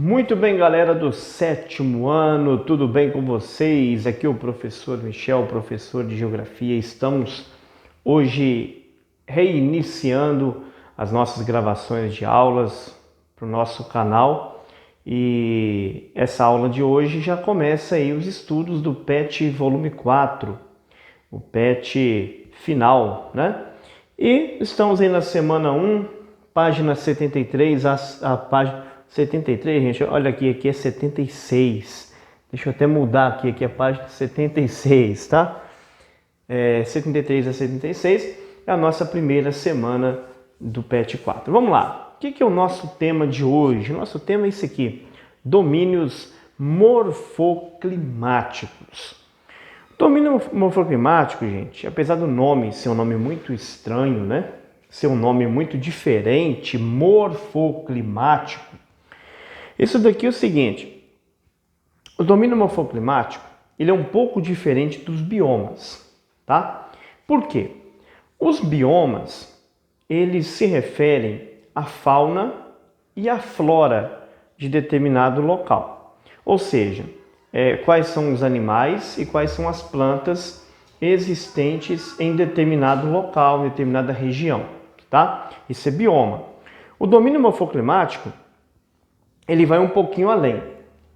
Muito bem, galera do sétimo ano, tudo bem com vocês? Aqui é o professor Michel, professor de Geografia. Estamos hoje reiniciando as nossas gravações de aulas para o nosso canal. E essa aula de hoje já começa aí os estudos do PET volume 4, o PET final, né? E estamos aí na semana 1, página 73, a página 73, gente, olha aqui é 76. Deixa eu até mudar aqui é a página 76, tá? 73 a 76 é a nossa primeira semana do PET 4. Vamos lá. O que é o nosso tema de hoje? O nosso tema é esse aqui: domínios morfoclimáticos. Domínio morfoclimático, gente, apesar do nome ser um nome muito estranho, né? Ser um nome muito diferente, morfoclimático. Isso daqui é o seguinte: o domínio morfoclimático, ele é um pouco diferente dos biomas, tá? Por quê? Os biomas, eles se referem à fauna e à flora de determinado local. Ou seja, quais são os animais e quais são as plantas existentes em determinado local, em determinada região, tá? Isso é bioma. O domínio morfoclimático, ele vai um pouquinho além.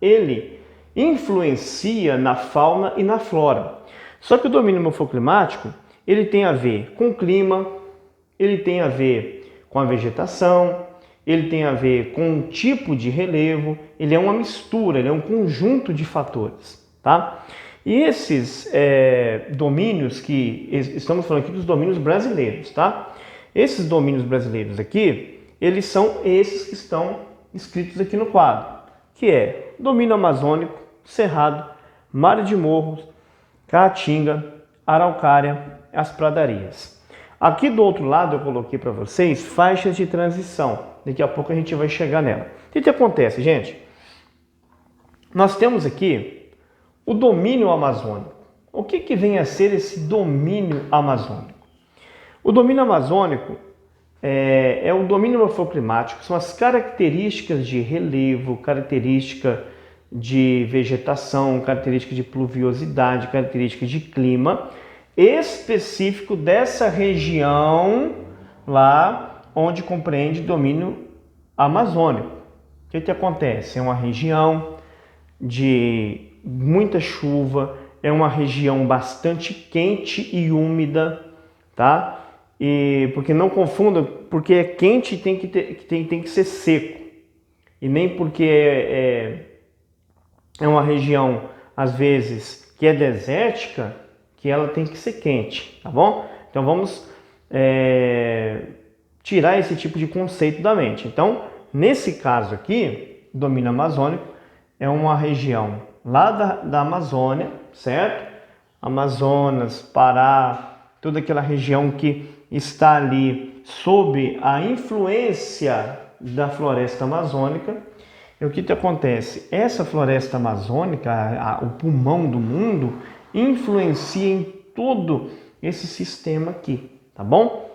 Ele influencia na fauna e na flora. Só que o domínio morfoclimático, ele tem a ver com o clima, ele tem a ver com a vegetação, ele tem a ver com o tipo de relevo, ele é uma mistura, ele é um conjunto de fatores, tá? E esses domínios que estamos falando aqui dos domínios brasileiros, tá? Esses domínios brasileiros aqui, eles são esses que estão escritos aqui no quadro, que é domínio amazônico, cerrado, mar de morros, caatinga, araucária, as pradarias. Aqui do outro lado eu coloquei para vocês faixas de transição. Daqui a pouco a gente vai chegar nela. O que acontece, gente? Nós temos aqui o domínio amazônico. O que vem a ser esse domínio amazônico? O domínio amazônico é o domínio morfoclimático, são as características de relevo, característica de vegetação, característica de pluviosidade, característica de clima específico dessa região lá onde compreende o domínio amazônico. O que acontece? É uma região de muita chuva, é uma região bastante quente e úmida, tá? E porque não confunda, porque é quente tem que ser seco, e nem porque é uma região às vezes que é desértica que ela tem que ser quente, tá bom? Então vamos tirar esse tipo de conceito da mente. Então, nesse caso aqui, o domínio amazônico é uma região lá da Amazônia, certo? Amazonas, Pará, toda aquela região que está ali sob a influência da floresta amazônica. E o que acontece? Essa floresta amazônica, o pulmão do mundo, influencia em todo esse sistema aqui, tá bom?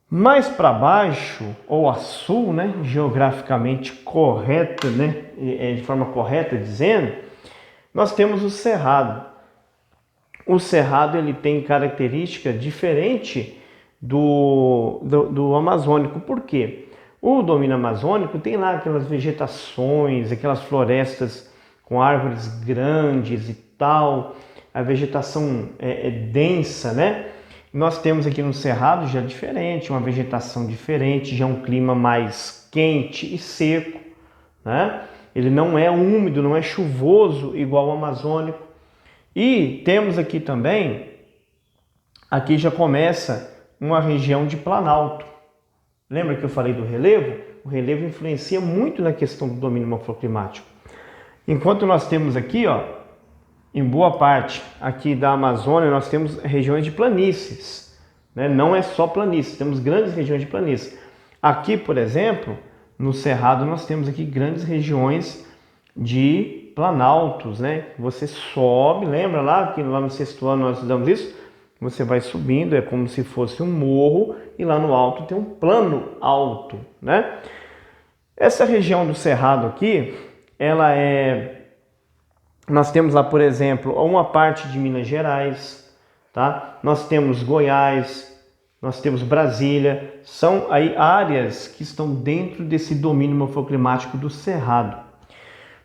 Mais para baixo, ou a sul, né, geograficamente correta, né, de forma correta dizendo, nós temos o cerrado. O cerrado, ele tem característica diferente do amazônico. Por quê? O domínio amazônico tem lá aquelas vegetações, aquelas florestas com árvores grandes e tal, a vegetação é densa, né? Nós temos aqui no cerrado já diferente, uma vegetação diferente, já um clima mais quente e seco, né? Ele não é úmido, não é chuvoso igual ao amazônico. E temos aqui também, aqui já começa uma região de planalto. Lembra que eu falei do relevo? O relevo influencia muito na questão do domínio morfoclimático. Enquanto nós temos aqui, ó, em boa parte aqui da Amazônia, nós temos regiões de planícies, né? Não é só planícies, temos grandes regiões de planícies. Aqui, por exemplo, no Cerrado, nós temos aqui grandes regiões de planaltos, né? Você sobe, lembra lá que lá no sexto ano nós estudamos isso? Você vai subindo, é como se fosse um morro, e lá no alto tem um plano alto, né? Essa região do Cerrado aqui, nós temos lá, por exemplo, uma parte de Minas Gerais, tá? Nós temos Goiás, nós temos Brasília, são aí áreas que estão dentro desse domínio morfoclimático do Cerrado.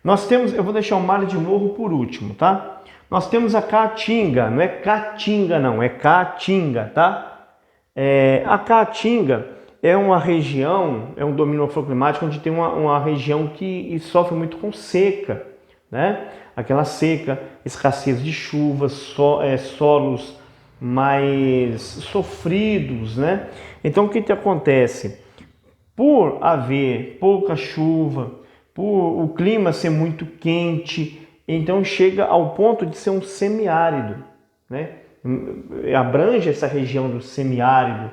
Nós temos, eu vou deixar o Mar de Morro por último, tá? Nós temos a Caatinga, não é Caatinga não, é Caatinga, tá? A Caatinga é uma região, é um domínio morfoclimático onde tem uma região que sofre muito com seca, né? Aquela seca, escassez de chuvas, solos mais sofridos, né? Então o que acontece? Por haver pouca chuva, por o clima ser muito quente, então chega ao ponto de ser um semiárido, né? Abrange essa região do semiárido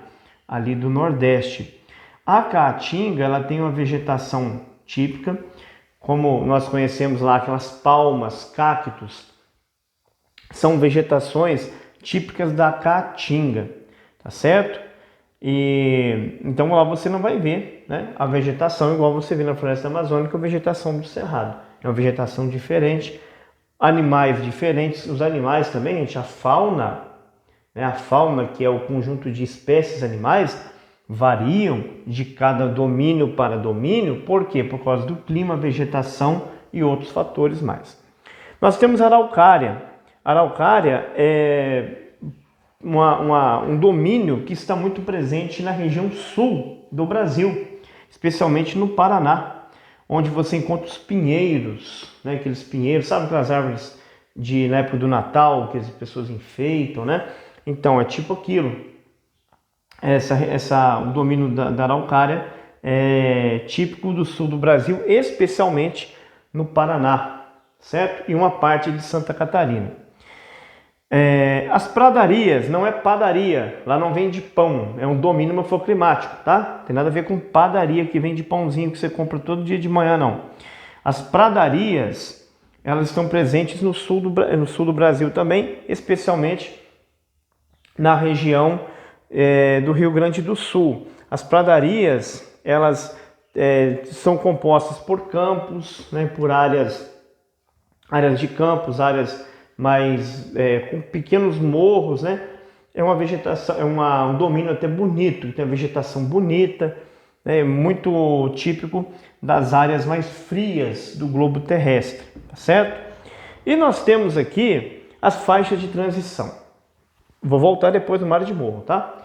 ali do Nordeste. A Caatinga, ela tem uma vegetação típica, como nós conhecemos lá, aquelas palmas, cactos, são vegetações típicas da Caatinga, tá certo? E então lá você não vai ver, né, a vegetação igual você vê na floresta amazônica, a vegetação do Cerrado. É uma vegetação diferente, animais diferentes. Os animais também, gente, a fauna, né, a fauna que é o conjunto de espécies animais, variam de cada domínio para domínio. Por quê? Por causa do clima, vegetação e outros fatores mais. Nós temos a araucária. A araucária é um domínio que está muito presente na região sul do Brasil, especialmente no Paraná, onde você encontra os pinheiros, né? Aqueles pinheiros, sabe aquelas árvores na época do Natal que as pessoas enfeitam, né? Então é tipo aquilo. O domínio da araucária é típico do sul do Brasil, especialmente no Paraná, certo? E uma parte de Santa Catarina. As pradarias, não é padaria, lá não vem de pão, é um domínio morfoclimático, tá? Tem nada a ver com padaria que vem de pãozinho que você compra todo dia de manhã, não. As pradarias, elas estão presentes no sul do Brasil também, especialmente na região do Rio Grande do Sul. As pradarias, elas são compostas por campos, né, por áreas de campos, áreas mais com pequenos morros, né? É uma vegetação, um domínio até bonito, tem uma vegetação bonita, né? Muito típico das áreas mais frias do globo terrestre, tá certo? E nós temos aqui as faixas de transição. Vou voltar depois do Mar de Morro, tá?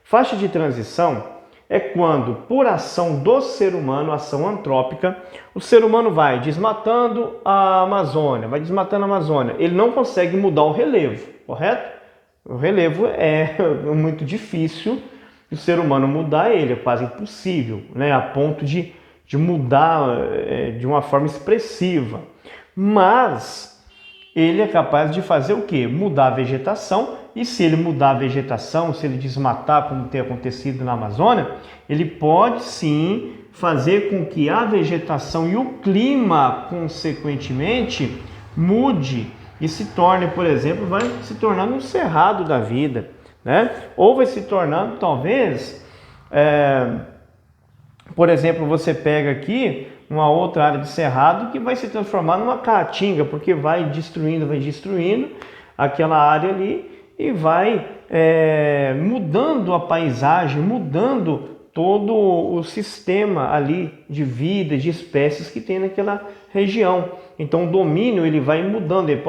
Faixa de transição é quando, por ação do ser humano, ação antrópica, o ser humano vai desmatando a Amazônia, ele não consegue mudar o relevo, correto? O relevo é muito difícil o ser humano mudar ele, é quase impossível, né? A ponto de mudar de uma forma expressiva. Mas ele é capaz de fazer o quê? Mudar a vegetação, e se ele mudar a vegetação, se ele desmatar, como tem acontecido na Amazônia, ele pode sim fazer com que a vegetação e o clima, consequentemente, mude e se torne, por exemplo, vai se tornando um cerrado da vida, né? Ou vai se tornando, talvez, por exemplo, você pega aqui uma outra área de cerrado que vai se transformar numa caatinga, porque vai destruindo aquela área ali e vai mudando a paisagem, mudando todo o sistema ali de vida, de espécies que tem naquela região. Então o domínio ele vai mudando, ele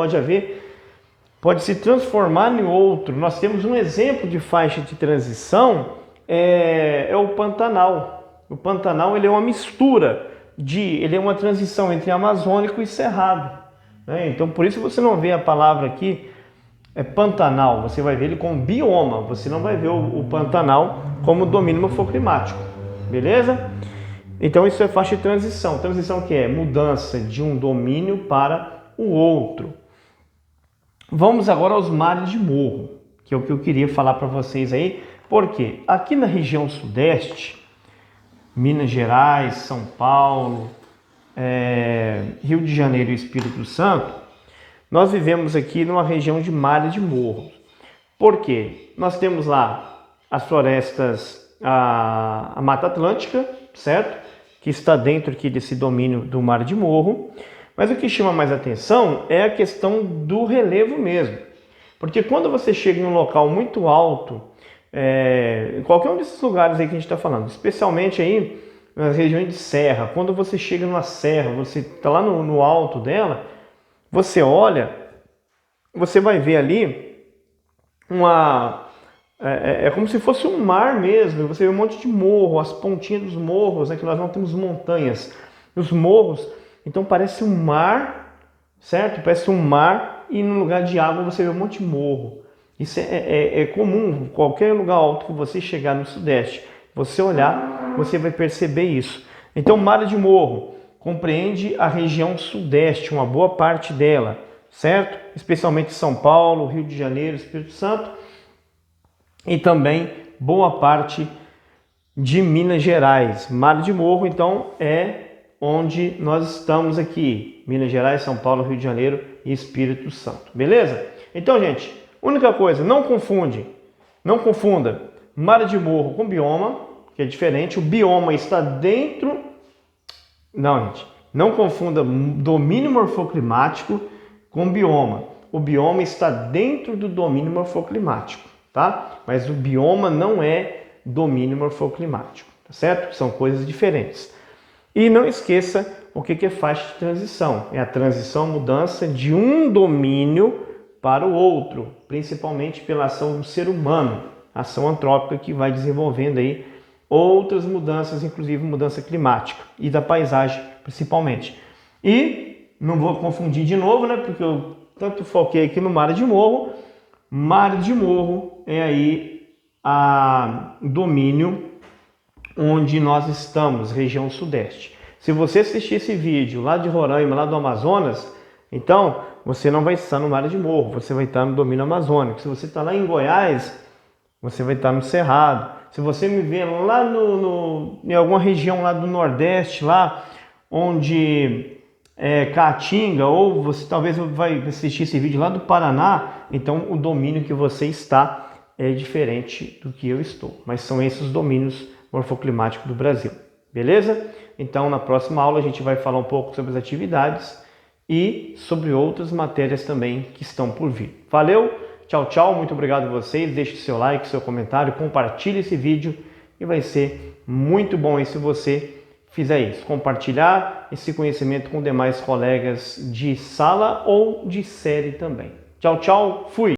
pode se transformar em outro. Nós temos um exemplo de faixa de transição, é o Pantanal. O Pantanal ele é uma mistura ele é uma transição entre amazônico e cerrado, né? Então por isso você não vê a palavra aqui Pantanal, você vai ver ele como bioma, você não vai ver o Pantanal como domínio morfoclimático, beleza? Então isso é faixa de transição. Transição que é mudança de um domínio para o outro. Vamos agora aos mares de morro, que é o que eu queria falar para vocês aí, porque aqui na região sudeste, Minas Gerais, São Paulo, Rio de Janeiro e Espírito Santo, nós vivemos aqui numa região de mares de morro. Por quê? Nós temos lá as florestas, a Mata Atlântica, certo? que está dentro aqui desse domínio do Mar de Morro. Mas o que chama mais atenção é a questão do relevo mesmo. Porque quando você chega em um local muito alto, em qualquer um desses lugares aí que a gente está falando, especialmente aí nas regiões de serra, quando você chega numa serra, você está lá no alto dela, você olha, você vai ver ali é como se fosse um mar mesmo. Você vê um monte de morro, as pontinhas dos morros, né, que nós não temos montanhas, os morros, então parece um mar, certo? Parece um mar e no lugar de água você vê um monte de morro. Isso é comum, qualquer lugar alto que você chegar no Sudeste, você olhar, você vai perceber isso. Então, Mar de Morro compreende a região Sudeste, uma boa parte dela, certo? Especialmente São Paulo, Rio de Janeiro, Espírito Santo e também boa parte de Minas Gerais. Mar de Morro, então, é onde nós estamos aqui, Minas Gerais, São Paulo, Rio de Janeiro e Espírito Santo, beleza? Então, gente, única coisa, não confunda Mar de Morro com bioma, que é diferente. O bioma está dentro... Não, gente, não confunda domínio morfoclimático com bioma. O bioma está dentro do domínio morfoclimático, tá? Mas o bioma não é domínio morfoclimático, tá certo? São coisas diferentes. E não esqueça o que é faixa de transição. É a transição, mudança de um domínio para o outro, principalmente pela ação do ser humano, ação antrópica que vai desenvolvendo aí outras mudanças, inclusive mudança climática e da paisagem principalmente. E não vou confundir de novo, né? Porque eu tanto foquei aqui no Mar de Morro. Mar de Morro é aí a domínio onde nós estamos, região Sudeste. Se você assistir esse vídeo lá de Roraima, lá do Amazonas, então você não vai estar no Mar de Morro, você vai estar no domínio amazônico. Se você está lá em Goiás, você vai estar no Cerrado. Se você me ver lá em alguma região lá do Nordeste, lá onde Caatinga, ou você talvez vai assistir esse vídeo lá do Paraná, então o domínio que você está é diferente do que eu estou. Mas são esses os domínios morfoclimáticos do Brasil, beleza? Então na próxima aula a gente vai falar um pouco sobre as atividades e sobre outras matérias também que estão por vir. Valeu, tchau, tchau, muito obrigado a vocês, deixe seu like, seu comentário, compartilhe esse vídeo e vai ser muito bom aí se você fizer isso, compartilhar esse conhecimento com demais colegas de sala ou de série também. Tchau, tchau, fui!